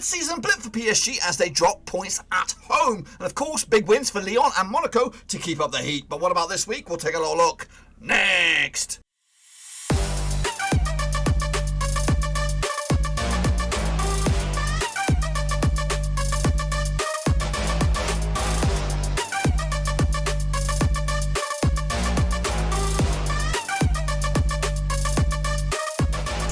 mid-season blip for PSG as they drop points at home. And of course, big wins for Lyon and Monaco to keep up the heat. But what about this week? We'll take a little look next.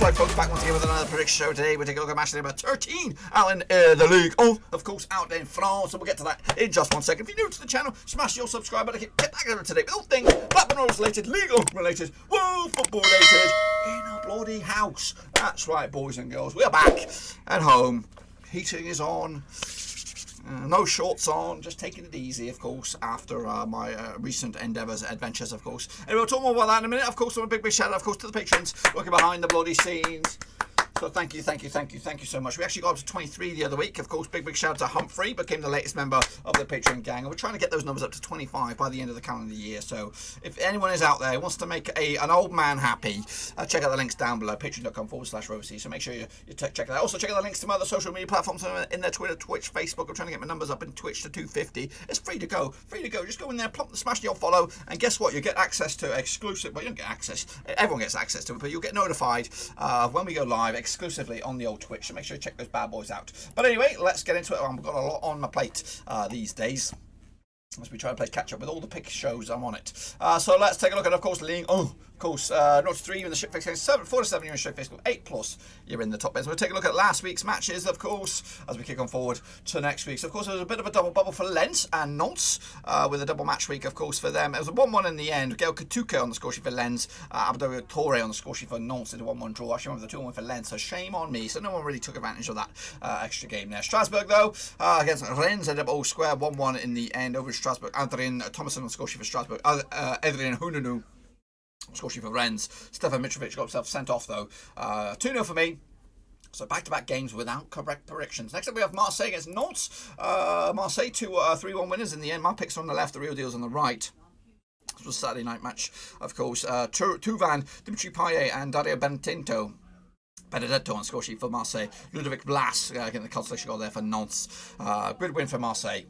Right, folks, back once again with another prediction show. Today we'll take a look at match number 13 out in the Ligue. Of course, out in France. So we'll get to that in just 1 second. If you're new to the channel, smash your subscribe button. Get back over today with all things Blackburn Rovers related, Ligue related, world football related, in a bloody house. That's right, boys and girls. We are back at home. Heating is on. No shorts on, just taking it easy, of course, after my recent adventures, of course. Anyway, we'll talk more about that in a minute. Of course, a big shout out, of course, to the patrons working behind the bloody scenes. So thank you so much. We actually got up to 23 the other week. Of course, big shout out to Humphrey, became the latest member of the Patreon gang. And we're trying to get those numbers up to 25 by the end of the calendar year. So if anyone is out there who wants to make an old man happy, check out the links down below, patreon.com/Roverseas. So make sure you check that out. Also check out the links to my other social media platforms in there, Twitter, Twitch, Facebook. I'm trying to get my numbers up in Twitch to 250. It's free to go. Just go in there, smash your follow, and guess what? You get access to exclusive, well, you don't get access, everyone gets access to it, but you'll get notified when we go live exclusively on the old Twitch, so make sure you check those bad boys out. But anyway, let's get into it. I've got a lot on my plate these days as we try to play catch up with all the pick shows I'm on it. So let's take a look at, of course, Ligue. Of course, 0-3 in the ship fix game, 4-7 you're in ship fix, 8+ you're in the top bit. So we'll take a look at last week's matches, of course, as we kick on forward to next week. So of course, there was a bit of a double bubble for Lens and Nantes with a double match week, of course, for them. It was a 1-1 in the end. Gael Katuka on the score sheet for Lens, Abdo Torre on the score sheet for Nantes in a 1-1 draw. Actually, remember the 2-1 for Lens, so shame on me. So no one really took advantage of that extra game there. Strasbourg, though, against Rennes, ended up all square, 1-1 in the end over in Strasbourg. Adrien Thomason on the score sheet for Strasbourg. Adrien Hunanu score sheet for Rennes. Stefan Mitrovic got himself sent off, though. 2-0 for me. So back-to-back games without correct predictions. Next up we have Marseille against Nantes. Marseille 3-1 winners in the end. My picks are on the left, the real deal's on the right. This was a Saturday night match, of course. Tuvan, Dimitri Payet and Dario Benedetto on score sheet for Marseille. Ludovic Blas getting the consolation goal there for Nantes. Good win for Marseille.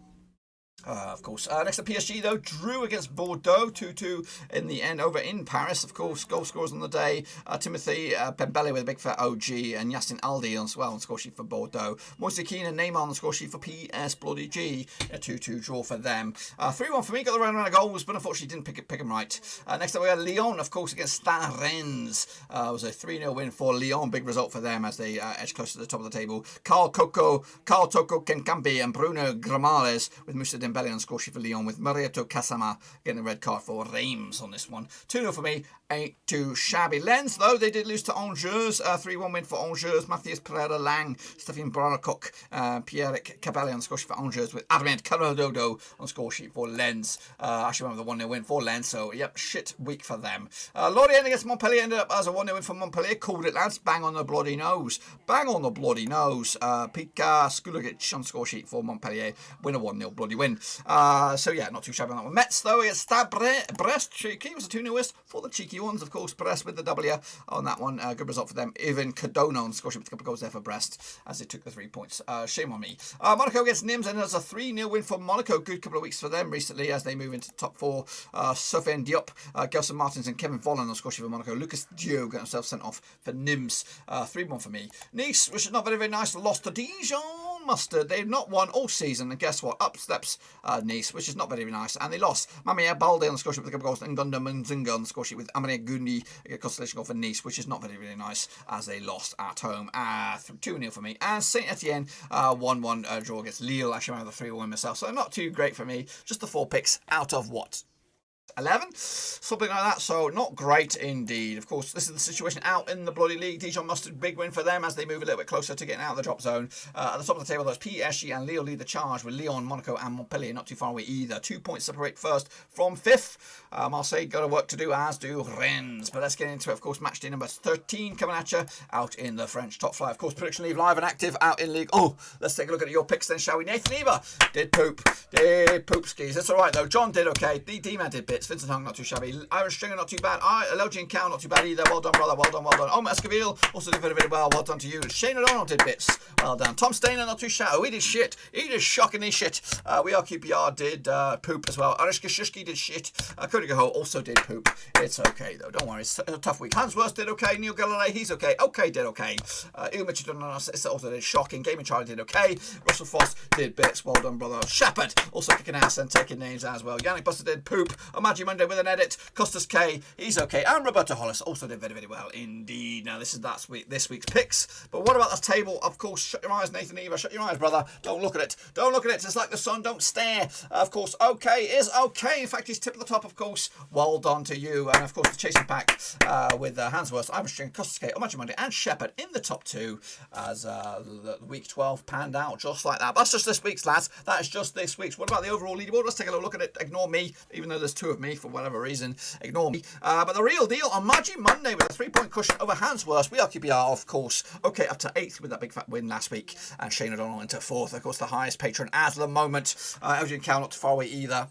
Of course. Next up, PSG, though, drew against Bordeaux, 2-2 in the end over in Paris. Of course, goal scorers on the day, Timothy Pembele with a big fat OG and Yassin Aldi as well on score sheet for Bordeaux. Moise Keane and Neymar on the score sheet for PS Bloody G, a 2-2 draw for them. 3-1 for me, got the round of goals, but unfortunately didn't pick them right. Next up, we had Lyon, of course, against Stade Rennes. It was a 3-0 win for Lyon, big result for them as they edge close to the top of the table. Carl Toko Kenkambi and Bruno Gramales with Moussa Dembele on score sheet for Lyon, with Marieto Kasama getting a red card for Reims on this one. 2-0 for me, 8-2 shabby. Lens, though, they did lose to Angers. 3-1 win for Angers. Matthias Pereira Lang, Stefan Branakok, Pierre-Eric Cabelli on score sheet for Angers, with Adrien Caradodo on score sheet for Lens. Actually, remember the 1-0 win for Lens, so yep, shit week for them. Lorient against Montpellier ended up as a 1-0 win for Montpellier. Called it, lads. Bang on the bloody nose. Bang on the bloody nose. Pika Skulugic on score sheet for Montpellier. Win a 1-0 bloody win. So yeah, not too shabby on that one. Metz, though, against Stade Brest. Cheeky was a 2-0 win for the cheeky ones, of course. Brest with the W on that one. Good result for them. Ivan Cardona on score sheet with a couple of goals there for Brest as they took the 3 points. Shame on me. Monaco against Nimes, and there's a 3-0 win for Monaco. Good couple of weeks for them recently as they move into the top 4. Sofiane Diop, Gelson Martins and Kevin Volland on score sheet for Monaco. Lucas Dio got himself sent off for Nimes. 3-1 for me. Nice, which is not very, very nice, lost to Dijon. Mustard. They've not won all season, and guess what? Up steps Nice, which is not very nice, and they lost. Mamia Balde on the score sheet with a couple of goals, and Gunda Munzinga on the score sheet with Amania Gundi, a consolation goal for Nice, which is not very, very nice as they lost at home. 2-0 for me. And Saint-Étienne 1-1 draw against Lille. Actually, I have the 3-1 myself, so not too great for me. Just the 4 picks out of what? 11, something like that, so not great indeed. Of course, this is the situation out in the bloody league. Dijon Mustard, big win for them as they move a little bit closer to getting out of the drop zone. At the top of the table, there's PSG and Lille lead the charge, with Lyon, Monaco and Montpellier not too far away either. 2 points separate first from 5th. Marseille got a work to do, as do Rennes. But let's get into it. Of course, match day number 13 coming at you out in the French top flight. Of course, Prediction League live and active out in Ligue. Let's take a look at your picks then, shall we? Nathan Eva did poop skis. It's all right though. John did okay. D-Man did bits. bits. Vincent Hung, not too shabby. Irish Stringer, not too bad. Elogian Cow, not too bad either. Well done, brother. Well done, well done. Omar Escaville, also did very well. Well done to you. Shane O'Donnell did bits. Well done. Tom Stainer, not too shabby. Oh, he did shit. He did shockingly shit. We Are QPR did poop as well. Arish Kashishki did shit. Cody Gaho also did poop. It's okay, though. Don't worry. It's a tough week. Hans Wurst did okay. Neil Galloway, he's okay. Okay, did okay. Ian Mitchell also did shocking. Gaming Charlie did okay. Russell Frost did bits. Well done, brother. Shepherd also kicking ass and taking names as well. Yannick Buster did poop. Magic Monday with an edit. Costas K, he's okay. And Roberto Hollis also did very, very well indeed. Now, this week's picks. But what about the table? Of course, shut your eyes, Nathan Eva. Shut your eyes, brother. Don't look at it. Don't look at it. It's like the sun. Don't stare. Of course, okay is okay. In fact, he's tip of the top, of course. Well done to you. And of course, the chasing pack with Hansworth, Irish String, Costas K, Magic Monday, and Shepherd in the top two as the week 12 panned out just like that. But that's just this week's, lads. That is just this week's. What about the overall leaderboard? Let's take a look at it. Ignore me, even though there's two of me for whatever reason. Ignore me. But the real deal on Magic Monday with a 3-point cushion over Hansworth. We are QPR, of course. Okay, up to 8th with that big fat win last week. And Shane O'Donnell into 4th. Of course, the highest patron at the moment. Elgin Cow not too far away either.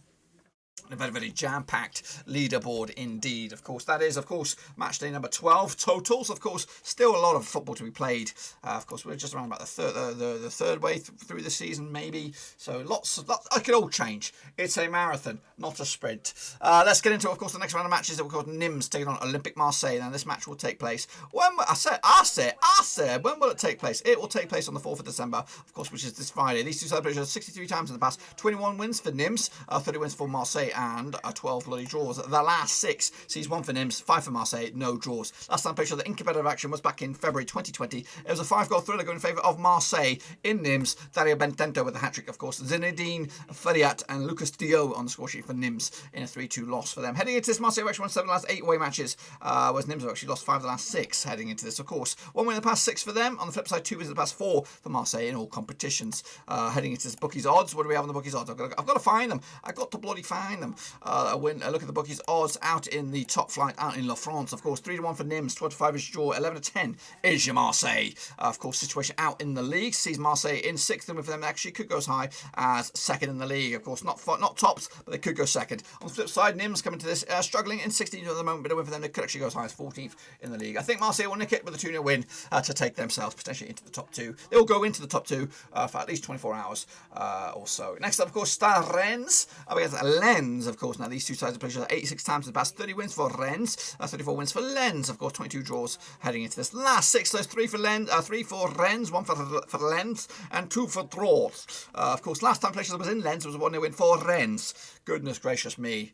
A very, very jam-packed leaderboard indeed. Of course, that is, of course, match day number 12. Totals, of course, still a lot of football to be played. Of course, we're just around about the third way through the season, maybe. So lots. It could all change. It's a marathon, not a sprint. Let's get into, of course, the next round of matches. Of course, Nimes taking on Olympique Marseille. Now, this match will take place. When when will it take place? It will take place on the 4th of December, of course, which is this Friday. These two celebrations 63 times in the past. 21 wins for Nimes, 30 wins for Marseille, and 12 bloody draws. The last 6 sees 1 for Nimes, 5 for Marseille, no draws. Last time picture of the incubator of action was back in February 2020. It was a 5-goal thriller going in favour of Marseille in Nimes. Dario Bentento with a hat-trick, of course. Zinedine Fariat and Lucas Dio on the score sheet for Nimes in a 3-2 loss for them. Heading into this, Marseille have actually won 7 of the last 8 away matches, whereas Nimes have actually lost 5 of the last 6 heading into this, of course. 1 win in the past 6 for them. On the flip side, 2 wins in the past 4 for Marseille in all competitions. Heading into this bookies odds. What do we have on the bookies odds? I've got to find them. I've got to bloody find them. Look at the bookies odds out in the top flight, out in La France, of course. 3-1 for Nimes, 12-5 is your draw, 11-10 is your Marseille. Of course, situation out in the league sees Marseille in 6th, and with them actually could go as high as 2nd in the league. Of course, not tops, but they could go 2nd. On the flip side, Nimes coming to this struggling in 16th at the moment, but with them they could actually go as high as 14th in the league. I think Marseille will nick it with a 2-0 win to take themselves potentially into the top 2. They will go into the top 2 for at least 24 hours or so. Next up, of course, Stade Rennes against Lens, of course. Now, these two sides have played 86 times in the past. 30 wins for Rennes, 34 wins for Lens, of course. 22 draws heading into this last 6. There's 3 for Lens, 3 for Rennes, 1 for Lens, and 2 for draws. Of course, last time played was in Lens was a 1-0 win for Rennes. Goodness gracious me.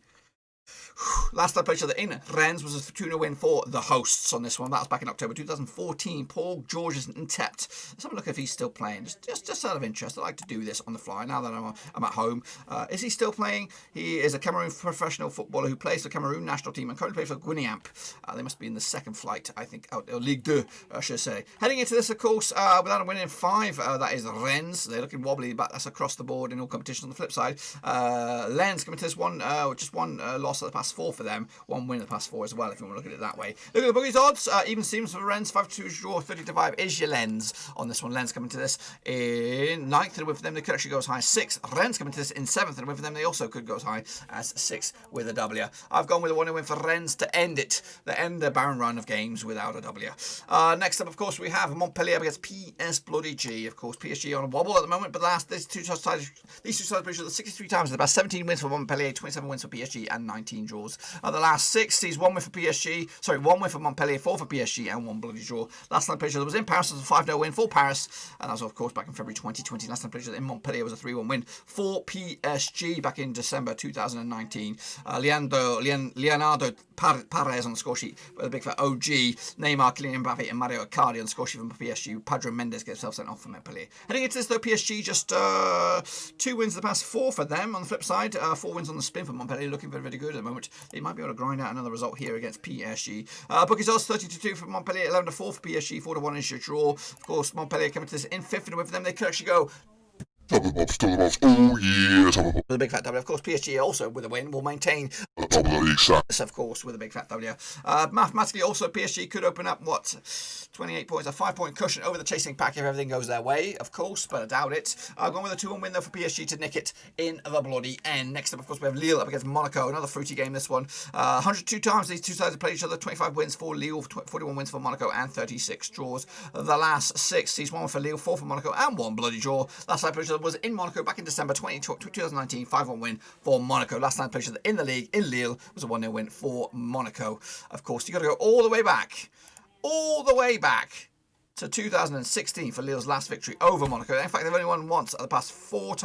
Last time I played in Rennes was a 2-0 win for the hosts on this one. That was back in October 2014. Paul George isn't tapped. Let's have a look if he's still playing. Just out of interest. I like to do this on the fly now that I'm at home. Is he still playing? He is a Cameroon professional footballer who plays for the Cameroon national team and currently plays for Guinea-Amp. They must be in the second flight, I think, out Ligue 2, I should say. Heading into this, of course, without a win in 5, that is Rennes. They're looking wobbly, but that's across the board in all competitions. On the flip side, Lens coming to this one, just one loss at the past 4 for them, 1 win in the past 4 as well, if you want to look at it that way. Look at the bookies odds. Even Steams for Rennes, 5-2 draw, 30-5 is your Lens on this one. Lens coming to this in 9th, and with them they could actually go as high as 6th. Rennes coming to this in 7th, and with them they also could go as high as 6th with a W. I've gone with a 1-0 win for Rennes to end it. They end the barren run of games without a W. Next up, of course, we have Montpellier against PS Bloody G. Of course, PSG on a wobble at the moment, but these two sides played 63 times in the past. 17 wins for Montpellier, 27 wins for PSG, and 19 draws. The last 6 sees 1 win for PSG, 1 win for Montpellier, 4 for PSG, and 1 bloody draw. Last time played was in Paris, was a 5-0 win for Paris, and that was, of course, back in February 2020. Last time played in Montpellier was a 3-1 win for PSG back in December 2019. Leonardo Paredes on the score sheet with a big fat OG. Neymar, Kylian Mbappe, and Mario Icardi on the score sheet from PSG. Pedro Mendes gets himself sent off for Montpellier. Heading into this, though, PSG just 2 wins in the past 4 for them. On the flip side, 4 wins on the spin for Montpellier, looking very, very good at the moment. They might be able to grind out another result here against PSG. Bookies odds 30-2 for Montpellier, 11-4 for PSG, 4-1 is your draw. Of course, Montpellier coming to this in 5th, and with them they could actually go. Oh yeah, with a big fat W. Of course, PSG also with a win will maintain top of the league, so. Of course, with a big fat W. Mathematically, also, PSG could open up, 28 points, a 5-point cushion over the chasing pack if everything goes their way, of course, but I doubt it. Going with a 2-1 win, though, for PSG to nick it in the bloody end. Next up, of course, we have Lille up against Monaco. Another fruity game, this one. 102 times these two sides have played each other. 25 wins for Lille, 41 wins for Monaco, and 36 draws. The last 6 sees 1 for Lille, 4 for Monaco, and 1 bloody draw. Last time played each other was in Monaco back in December 2019. 5-1 win for Monaco. Last time played each other in the league in Lille was a 1-0 win for Monaco. Of course, you've got to go all the way back to 2016 for Lille's last victory over Monaco. In fact, they've only won once at the past 5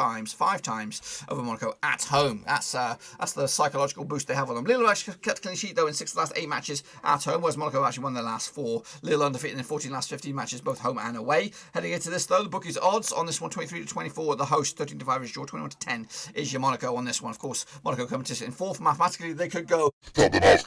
times over Monaco at home. That's the psychological boost they have on them. Lille have actually kept a clean sheet, though, in 6 of the last 8 matches at home, whereas Monaco have actually won their last 4. Lille undefeated in 14 last 15 matches, both home and away. Heading into this, though, the bookies' odds on this one, 23-24, the host, 13-5 is draw, 21-10 is your Monaco on this one. Of course, Monaco coming to sit in 4th. Mathematically, they could go Top the box,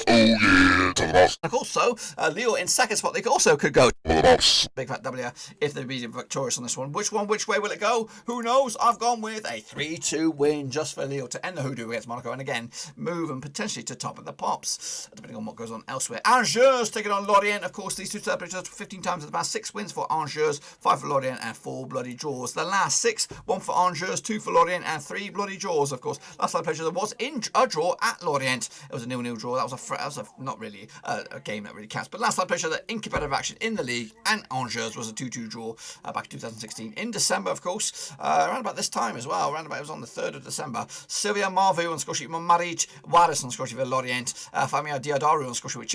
oh yeah, top the box. And also, Lille in 2nd spot, they also could go Top the box. big fat W if they're being victorious on this one. Which way will it go? Who knows? I've gone with a 3-2 win just for Lille to end the hoodoo against Monaco and again move and potentially to top of the pops, depending on what goes on elsewhere. Angers taking on Lorient. Of course, these two celebrated 15 times in the past. 6 wins for Angers, 5 for Lorient, and 4 bloody draws. The last 6, 1 for Angers, 2 for Lorient, and 3 bloody draws. Of course, last time played was in a draw at Lorient. It was a 0-0 draw. That was not really a game that really counts. But last time played in competitive action in the league, and Angers was a 2-2 draw back in 2016 in December, of course, around about this time as well. Around about, it was on the 3rd of December. Sylvia Marvu on Scotia, Maric Waris on Scotia for Lorient, Famia Diadaru on Scotia with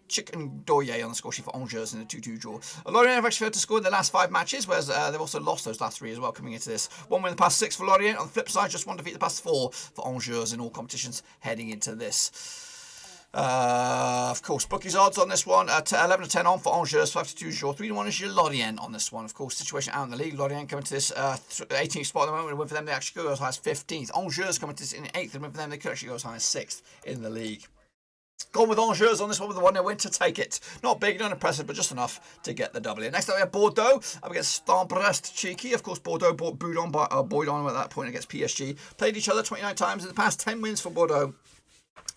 Chicken Doye on Scotia for Angers in a 2-2 draw. Lorient have actually failed to score in the last 5 matches, whereas they've also lost those last 3 as well coming into this. 1 win in the past 6 for Lorient. On the flip side, just 1 defeat the past 4 for Angers in all competitions heading into this. Of course, bookies odds on this one, 11-10 on for Angers, 5-2 draw, 3-1 is your Lorient on this one. Of course, situation out in the league, Lorient coming to this 18th spot at the moment, and win for them they actually go as high as 15th. Angers coming to this in 8th, and win for them they could actually go as high as 6th in the league. Gone with Angers on this one with the 1-0 win to take it. Not big, not impressive, but just enough to get the W. Next up we have Bordeaux up against Stade Brest. Cheeky. Of course, Bordeaux buoyed on at that point against PSG. Played each other 29 times in the past. 10 wins for Bordeaux,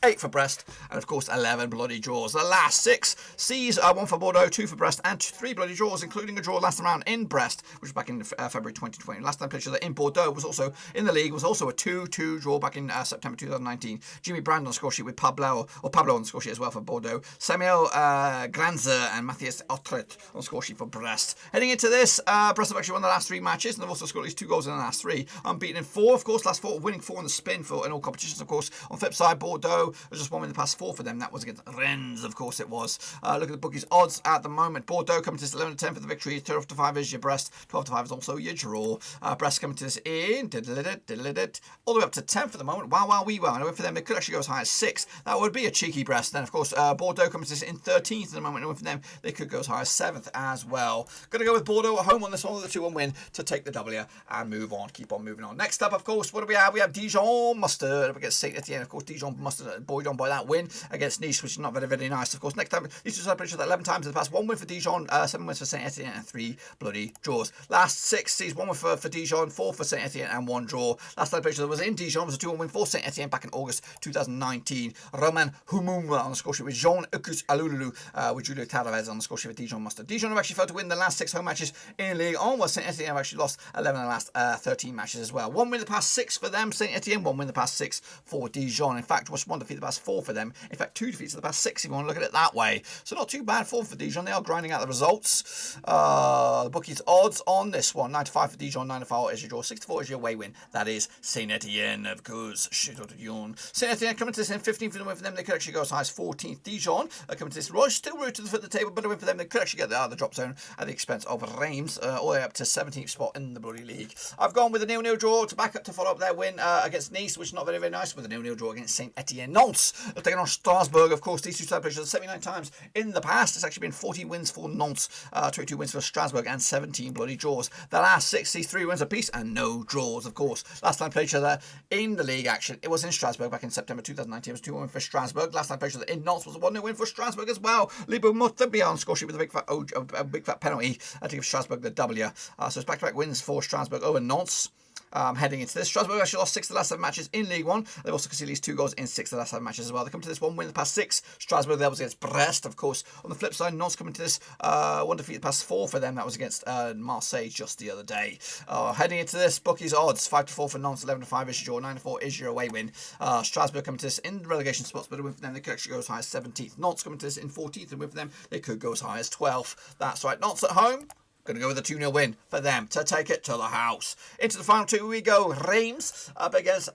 8 for Brest, and of course 11 bloody draws. The last 6 sees 1 for Bordeaux, 2 for Brest, and 3 bloody draws, including a draw last round in Brest, which was back in February 2020. Last time played in Bordeaux was also in the league, was also a 2-2 draw back in September 2019. Jimmy Brand on the score sheet with Pablo on the score sheet as well for Bordeaux. Samuel Granzer and Matthias Otret on the score sheet for Brest. Heading into this, Brest have actually won the last 3 matches, and they've also scored at least 2 goals in the last 3. Unbeaten in 4, of course, last 4, winning 4 in the spin in all competitions, of course. On the flip side, Bordeaux was just 1 win in the past 4 for them. That was against Rennes, of course it was. Look at the bookies' odds at the moment. Bordeaux coming to this 11-10 for the victory. 12-5 is your Brest. 12-5 is also your draw. Brest coming to this in all the way up to 10 for the moment. Wow, wee wow. And a win for them, they could actually go as high as 6. That would be a cheeky Brest. Then, of course, Bordeaux coming to this in 13th at the moment. And a win for them, they could go as high as 7th as well. Going to go with Bordeaux at home on this one with a 2-1 win to take the W and move on. Keep on moving on. Next up, of course, what do we have? We have Dijon Mustard up against Saint-Étienne. Of course, Dijon Mustard buoyed on by that win against Nice, which is not very, very nice. Of course, next time, these two celebrations 11 times in the past. 1 win for Dijon, 7 wins for Saint-Étienne, and 3 bloody draws. Last 6 sees 1 win for Dijon, 4 for Saint-Étienne, and 1 draw. Last celebration that was in Dijon was a 2-1 win for Saint-Étienne back in August 2019. Roman Humumba on the score sheet with Jean Ukus Alululu with Julio Tavares on the score sheet with Dijon Mustard. Dijon have actually failed to win the last 6 home matches in Ligue 1, while Saint-Étienne have actually lost 11 of the last 13 matches as well. 1 win the past 6 for them, Saint-Étienne, 1 win the past 6 for Dijon. In fact, was 1 defeat the past 4 for them. In fact, 2 defeats the past 6 if you want to look at it that way. So not too bad form for Dijon. They are grinding out the results. The bookies odds on this one. 9-5 for Dijon, 9-4 is your draw, 6-4 is your away win. That is Saint-Étienne, of course. Saint-Étienne coming to this in 15th for the win for them. They could actually go as high as 14th. Dijon coming to this still route to the foot of the table, but a win for them. They could actually get out of the drop zone at the expense of Reims, all the way up to 17th spot in the bloody league. I've gone with a 0-0 draw to back up to follow up their win against Nice, which is not very, very nice, with a 0-0 draw against Saint-Étienne. Nantes are taking on Strasbourg. Of course, these two celebrations 79 times in the past. It's actually been 40 wins for Nantes, 22 wins for Strasbourg, and 17 bloody draws. The last 6 sees 3 wins apiece and no draws, of course. Last time played each other in the league action, it was in Strasbourg back in September 2019. It was 2-1 for Strasbourg. Last time played each other in Nantes was a 1-0 win for Strasbourg as well. Libo Montpellier on score sheet with a big fat penalty to give Strasbourg the W. So it's back-to-back wins for Strasbourg over Nantes. heading into this. Strasbourg actually lost 6 of the last 7 matches in League 1. They've also conceded at least 2 goals in 6 of the last 7 matches as well. They come to this one win the past 6. Strasbourg, that was against Brest, of course. On the flip side, Nantes coming to this one defeat the past 4 for them. That was against Marseille just the other day. Heading into this, bookies odds 5-4 for Nantes, 11-5 is your draw, 9-4 is your away win. Strasbourg coming to this in relegation spots, but a win for them, they could actually go as high as 17th. Nantes coming to this in 14th, and win for them, they could go as high as 12th. That's right, Nantes at home. Going to go with a 2-0 win for them to take it to the house. Into the final 2 we go. Reims up against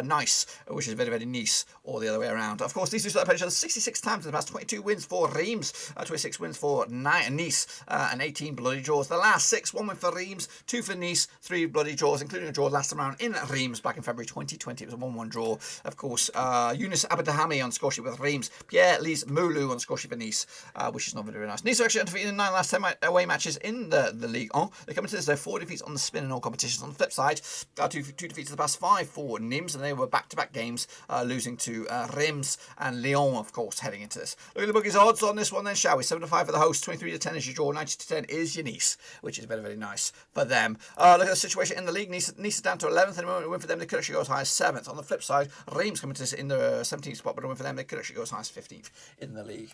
Nice, which is very Nice, or the other way around. Of course, these two started playing each other 66 times in the past. 22 wins for Reims, 26 wins for Nice, and 18 bloody draws. The last 6, 1 win for Reims, 2 for Nice, 3 bloody draws, including a draw last time around in Reims back in February 2020. It was a 1-1 draw. Of course, Yunus Abdelhami on score sheet with Reims, Pierre-Lise Moulou on score sheet for Nice, which is not very nice. Nice are actually undefeated in 9 last 10 away matches in the Ligue. They come into this, 4 defeats on the spin in all competitions. On the flip side, 2 defeats in the past 5 for Nimes, and they were back-to-back games, losing to Reims and Lyon, of course, heading into this. Look at the bookies odds on this one then, shall we? 7-5 for the host, 23-10 is your draw, 90-10 is your Nice, which is very nice for them. Look at the situation in the league. Nice is down to 11th, and a win for them, they could actually go as high as 7th. On the flip side, Reims coming to this in the 17th spot, but a win for them, they could actually go as high as 15th in the league.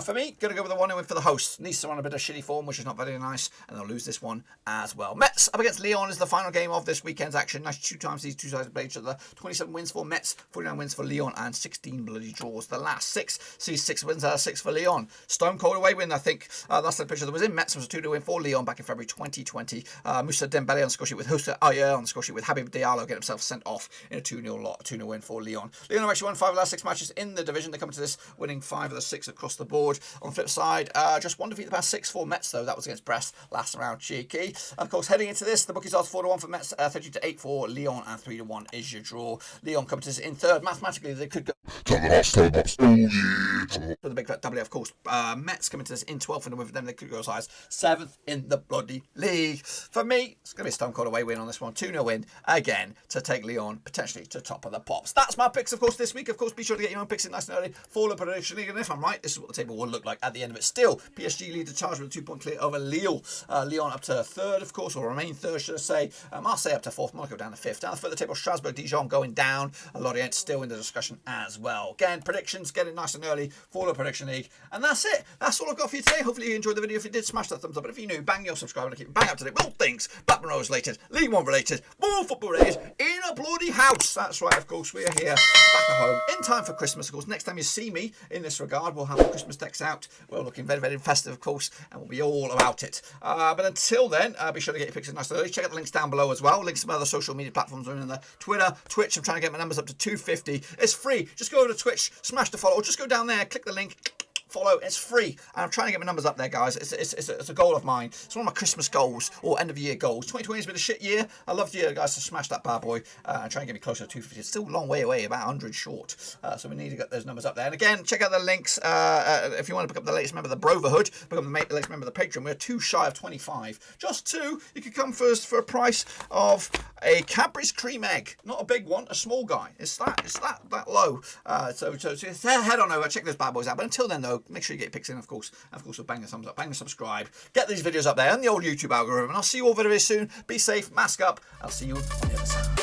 For me, going to go with the 1-0 win for the host. Nice are on a bit of shitty form, which is not very nice, and they'll lose this one as well. Metz up against Lyon is the final game of this weekend's action. Nice 2 times these 2 sides have played each other. 27 wins for Metz, 49 wins for Lyon, and 16 bloody draws. The last 6 sees 6 wins out of 6 for Lyon. Stone cold away win, I think. Last time picture that was in Metz was a 2-2 win for Lyon back in February 2020. Moussa Dembele on score sheet with Houssa Ayer on score sheet with Habib Diallo getting himself sent off in a 2-0 win for Lyon. Lyon have actually won 5 of the last 6 matches in the division. They come to this winning 5 of the 6 across the board. On the flip side, just 1 defeat the past 6 for Metz, though. That was against Brest last round. Cheeky. Of course, heading into this, the bookies odds 4-1 for Metz, 30-8 for Lyon, and 3-1 is your draw. Lyon come to this in 3rd. Mathematically, they could go to the box. Oh yeah. for the big fat W, of course. Metz coming to this in 12th, and with them, they could go as high as 7th in the bloody league. For me, it's going to be a stone cold away win on this one. 2-0 win again to take Lyon potentially to top of the pops. That's my picks, of course, this week. Of course, be sure to get your own picks in nice and early for the prediction league. And if I'm right, this is what the table will look like at the end of it. Still, PSG lead the charge with a 2-point clear over Lille. Lyon up to 3rd, of course, or remain 3rd, should I say. Marseille up to 4th, Monaco down to 5th. Down the further table, Strasbourg, Dijon going down. Lorient still in the discussion as well. Again, predictions, get it nice and early for the prediction league. And that's it. That's all I've got for you today. Hopefully you enjoyed the video. If you did, smash that thumbs up. But if you're new, bang your subscribe and keep it bang up to date with all things Blackburn Rovers related, League One related, more football related in a bloody house. That's right, of course, we are here back at home in time for Christmas. Of course, next time you see me in this regard, we'll have the Christmas decks out. We're looking very festive, of course, and we'll be all about it. But until then, be sure to get your pictures nice and early. Check out the links down below as well. Links to my other social media platforms are in the Twitter, Twitch. I'm trying to get my numbers up to 250. It's free. Just go to Twitch, smash the follow, or just go down there, click the link, follow. It's free, and I'm trying to get my numbers up there, guys. It's a goal of mine. It's one of my Christmas goals or end of year goals. 2020 has been a shit year. I love you guys to smash that bad boy and try and get me closer to 250. It's still a long way away, about 100 short. So we need to get those numbers up there. And again, check out the links if you want to pick up the latest member of the Brotherhood, become the latest member of the Patreon. We're 2 shy of 25. Just 2. You could come first for a price of a Cadbury's cream egg. Not a big one, a small guy. It's that low. So head on over, check those bad boys out. But until then, though, make sure you get your picks in, of course. And of course, bang the thumbs up, bang the subscribe. Get these videos up there on the old YouTube algorithm. And I'll see you all very soon. Be safe, mask up. I'll see you on the other side.